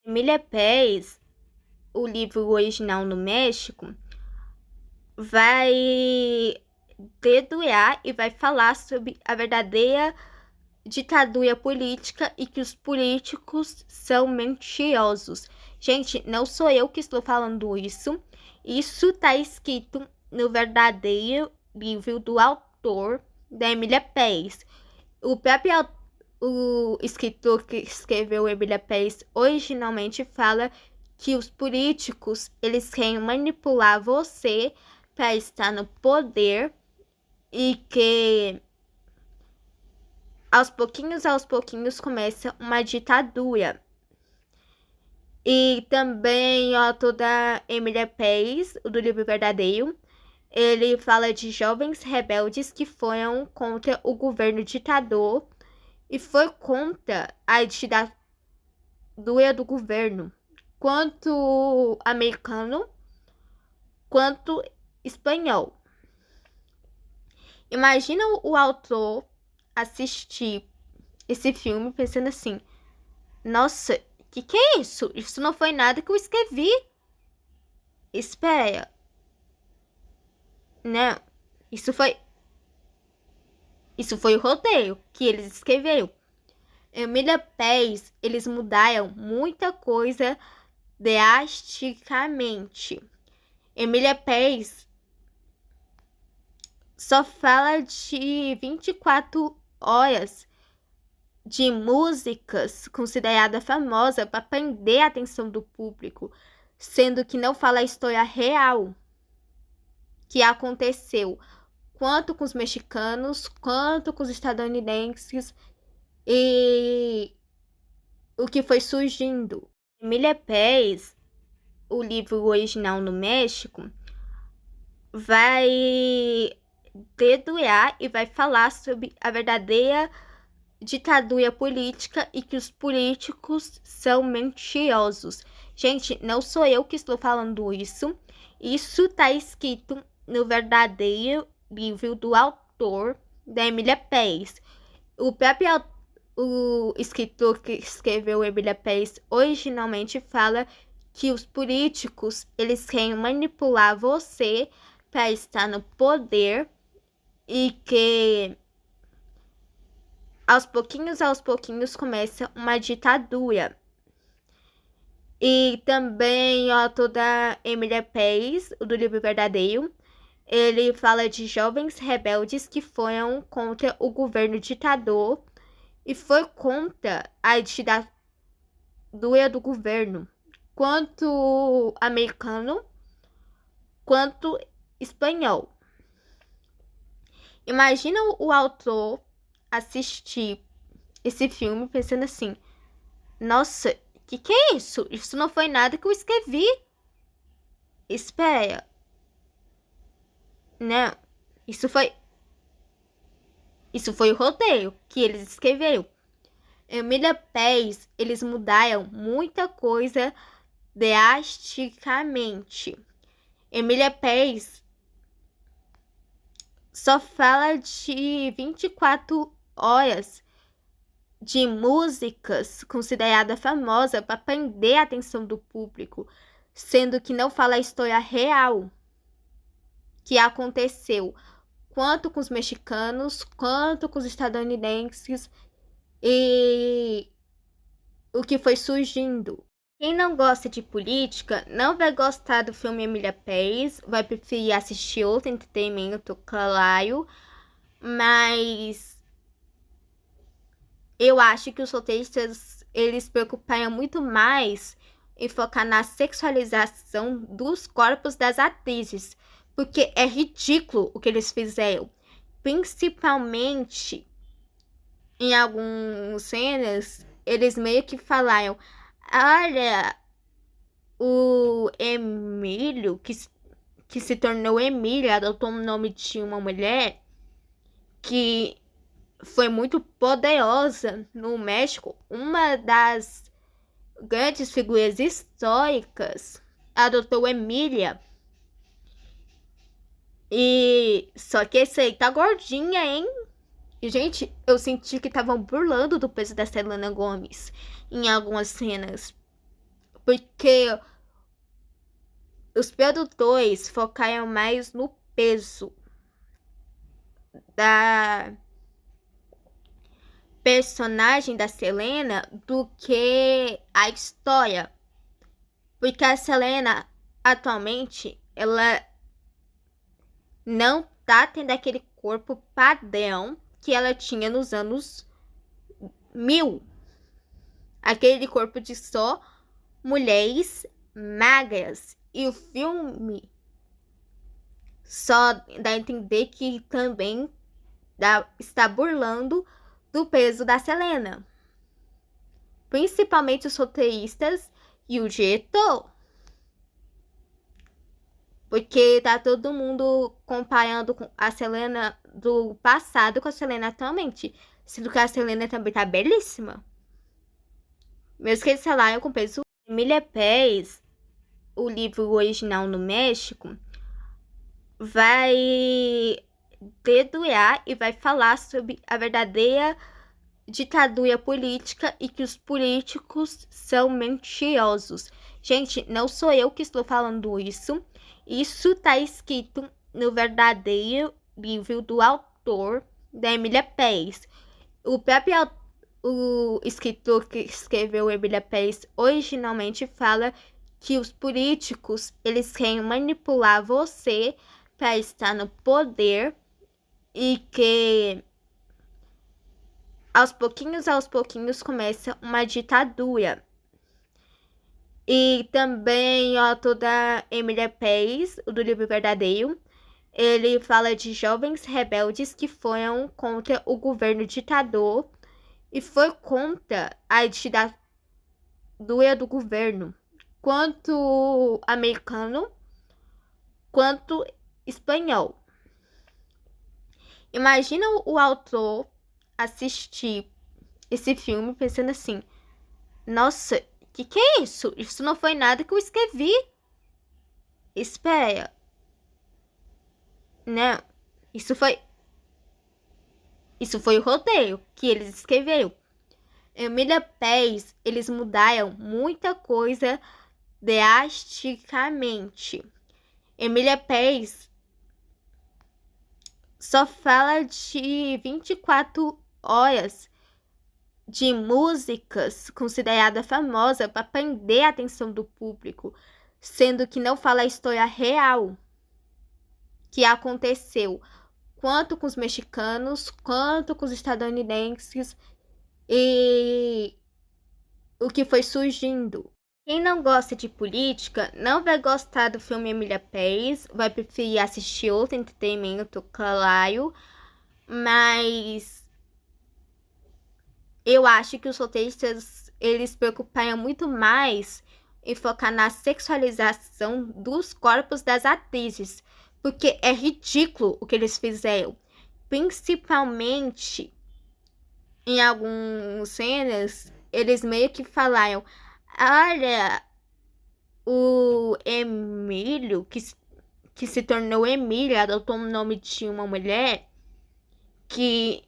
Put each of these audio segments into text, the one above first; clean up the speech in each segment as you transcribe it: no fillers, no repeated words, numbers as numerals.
Emília Pérez, o livro original no México, vai dedurhar e vai falar sobre a verdadeira ditadura política e que os políticos são mentirosos. Gente, não sou eu que estou falando isso. Isso está escrito no verdadeiro livro do autor da Emília Pérez. O próprio o escritor que escreveu Emília Pérez originalmente fala que os políticos eles querem manipular você para estar no poder e que aos pouquinhos começa uma ditadura. E também o autor da Emília Pérez, o do livro verdadeiro, ele fala de jovens rebeldes que foram contra o governo ditador e foi contra a ditadura do governo, quanto americano, quanto espanhol. Imagina o autor assistir esse filme pensando assim: nossa, que é isso? Isso não foi nada que eu escrevi. Espera. Não, isso foi o roteiro que eles escreveram. Emília Pérez, eles mudaram muita coisa drasticamente. Emília Pérez só fala de 24 horas de músicas consideradas famosas para prender a atenção do público, sendo que não fala a história real que aconteceu, quanto com os mexicanos, quanto com os estadunidenses e o que foi surgindo. Emília Pérez, o livro original no México, vai dedurhar e vai falar sobre a verdadeira ditadura política e que os políticos são mentirosos. Gente, não sou eu que estou falando isso. Isso está escrito no verdadeiro livro do autor da Emília Pérez. O próprio o escritor que escreveu Emília Pérez originalmente fala que os políticos eles querem manipular você para estar no poder e que aos pouquinhos começa uma ditadura. E também o autor da Emília Pérez, o do livro verdadeiro, ele fala de jovens rebeldes que foram contra o governo ditador e foi contra a ditadura do governo, quanto americano, quanto espanhol. Imagina o autor assistir esse filme pensando assim: nossa, que é isso? Isso não foi nada que eu escrevi. Espera. Não, isso foi o roteiro que eles escreveram. Emília Pérez, eles mudaram muita coisa drasticamente. Emília Pérez só fala de 24 horas de músicas consideradas famosas para prender a atenção do público, sendo que não fala a história real que aconteceu, quanto com os mexicanos, quanto com os estadunidenses e o que foi surgindo. Quem não gosta de política não vai gostar do filme Emília Pérez, vai preferir assistir outro entretenimento, claro, mas eu acho que os roteiristas eles se preocuparam muito mais em focar na sexualização dos corpos das atrizes, porque é ridículo o que eles fizeram, principalmente em algumas cenas, eles meio que falaram: olha, o Emílio, que se tornou Emília, adotou o nome de uma mulher que foi muito poderosa no México, uma das grandes figuras históricas, adotou Emília. E só que esse aí tá gordinha, hein? E, gente, eu senti que estavam burlando do peso da Selena Gomez em algumas cenas. Porque os produtores focaram mais no peso da personagem da Selena do que a história. Porque a Selena, atualmente, ela não tá tendo aquele corpo padrão que ela tinha nos anos 1000. Aquele corpo de só mulheres magras. E o filme só dá a entender que também está burlando do peso da Selena. Principalmente os roteiristas e o diretor. Porque tá todo mundo comparando a Selena do passado com a Selena atualmente. Sendo que a Selena também tá belíssima. Mesmo que eles falaram com peso. Emília Pérez, o livro original no México, vai dedurar e vai falar sobre a verdadeira ditadura política e que os políticos são mentirosos. Gente, não sou eu que estou falando isso. Isso tá escrito no verdadeiro livro do autor da Emília Pérez. O próprio escritor que escreveu Emília Pérez originalmente fala que os políticos, eles querem manipular você para estar no poder e que aos pouquinhos começa uma ditadura. E também o autor da Emília Pérez, do livro verdadeiro, ele fala de jovens rebeldes que foram contra o governo ditador e foi contra a ditadura do governo, quanto americano, quanto espanhol. Imagina o autor assistir esse filme pensando assim: nossa, que é isso? Isso não foi nada que eu escrevi. Espera. Não, isso foi o roteiro que eles escreveram. Emília Pérez, eles mudaram muita coisa drasticamente. Emília Pérez só fala de 24 horas de músicas considerada famosa para prender a atenção do público, sendo que não fala a história real que aconteceu, quanto com os mexicanos, quanto com os estadunidenses e o que foi surgindo. Quem não gosta de política não vai gostar do filme Emília Pérez, vai preferir assistir outro entretenimento, claro, mas eu acho que os roteiristas, eles se preocuparam muito mais em focar na sexualização dos corpos das atrizes, porque é ridículo o que eles fizeram, principalmente em algumas cenas, eles meio que falaram: olha, o Emílio, que se tornou Emília, adotou o nome de uma mulher que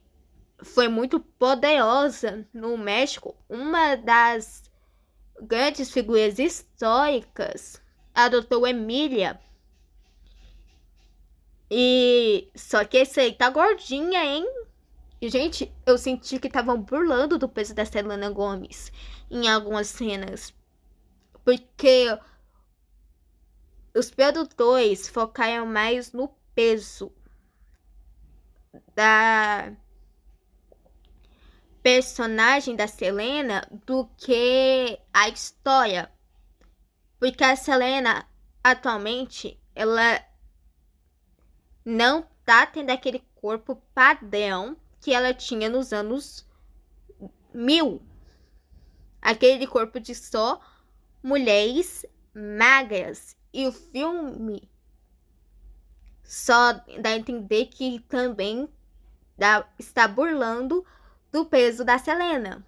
foi muito poderosa no México, uma das grandes figuras históricas, adotou Emília. E só que esse aí tá gordinha, hein? E, gente, eu senti que estavam burlando do peso da Selena Gomez em algumas cenas. Porque os produtores focaram mais no peso da personagem da Selena do que a história. Porque a Selena, atualmente, ela não tá tendo aquele corpo padrão que ela tinha nos anos 1000. Aquele corpo de só mulheres magras. E o filme só dá a entender que também está burlando do peso da Selena.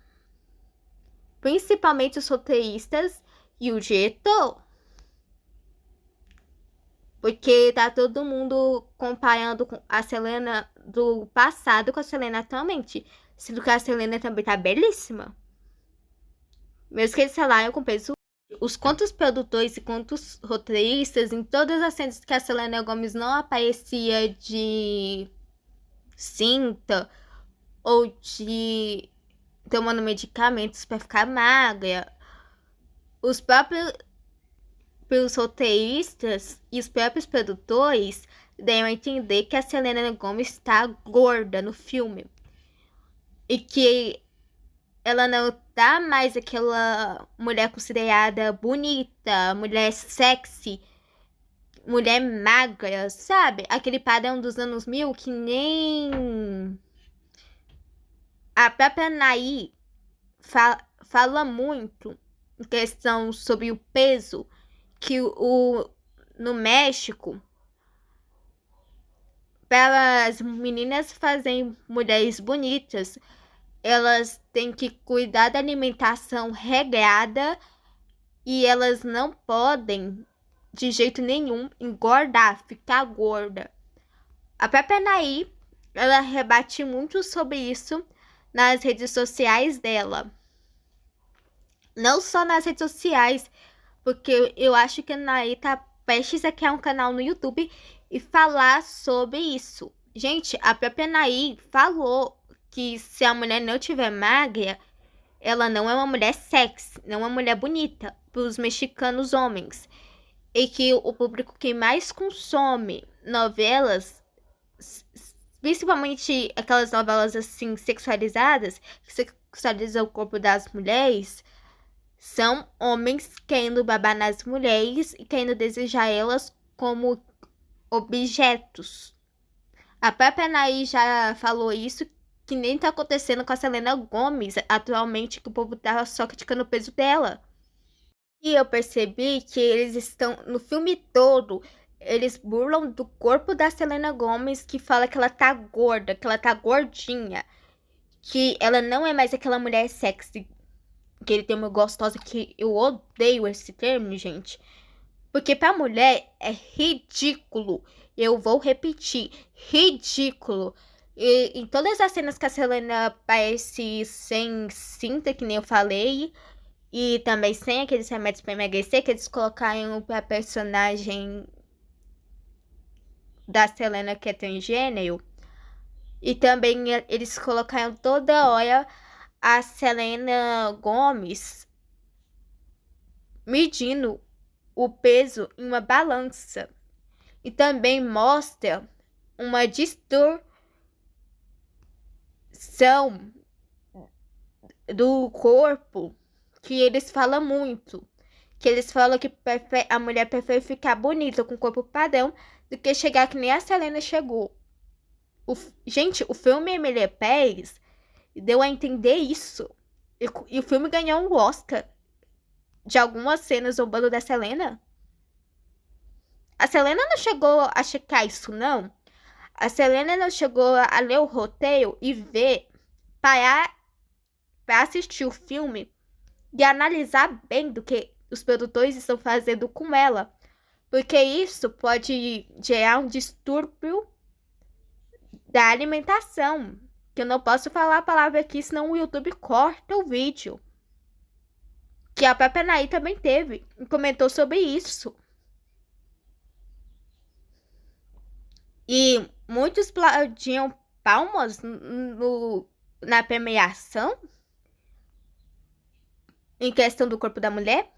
Principalmente os roteiristas e o diretor. Porque tá todo mundo comparando a Selena do passado com a Selena atualmente. Sendo que a Selena também tá belíssima. Mesmo que eles falaram com peso Os quantos produtores e quantos roteiristas, em todas as cenas que a Selena Gomez não aparecia de cinta ou de tomando medicamentos para ficar magra, os próprios roteiristas e os próprios produtores deram a entender que a Selena Gomez está gorda no filme e que ela não tá mais aquela mulher considerada bonita, mulher sexy, mulher magra, sabe? Aquele padrão dos anos 1000 que nem a própria Anaí fala muito em questão sobre o peso que no México, para as meninas fazerem mulheres bonitas, elas têm que cuidar da alimentação regrada e elas não podem, de jeito nenhum, engordar, ficar gorda. A própria Anaí, ela rebate muito sobre isso nas redes sociais dela. Não só nas redes sociais, porque eu acho que a Anaí tá prestes a criar um canal no YouTube e falar sobre isso. Gente, a própria Anaí falou que se a mulher não tiver magra, ela não é uma mulher sexy, não é uma mulher bonita para os mexicanos homens. E que o público que mais consome novelas, principalmente aquelas novelas assim sexualizadas, que sexualizam o corpo das mulheres, são homens querendo babar nas mulheres e querendo desejar elas como objetos. A própria Anaí já falou isso, que nem tá acontecendo com a Selena Gomez atualmente, que o povo tá só criticando o peso dela. E eu percebi que eles estão, no filme todo, eles burlam do corpo da Selena Gomez, que fala que ela tá gorda, que ela tá gordinha, que ela não é mais aquela mulher sexy, que ele tem uma gostosa, que eu odeio esse termo, gente. Porque pra mulher é ridículo. Eu vou repetir, ridículo. E em todas as cenas que a Selena aparece sem cinta, que nem eu falei, e também sem aqueles remédios pra emagrecer, que eles colocaram pra personagem da Selena que é transgênero. E também eles colocaram toda hora a Selena Gomez medindo o peso em uma balança. E também mostra uma distorção do corpo que eles falam muito. Que eles falam que a mulher prefere ficar bonita com o corpo padrão do que chegar que nem a Selena chegou. Gente, o filme Emília Pérez deu a entender isso. E o filme ganhou um Oscar de algumas cenas zombando da Selena. A Selena não chegou a checar isso, não. A Selena não chegou a ler o roteiro e ver, parar para assistir o filme e analisar bem do que os produtores estão fazendo com ela. Porque isso pode gerar um distúrbio da alimentação. Que eu não posso falar a palavra aqui, senão o YouTube corta o vídeo. Que a própria Anaí também teve e comentou sobre isso. E muitos aplaudiam palmas na premiação em questão do corpo da mulher.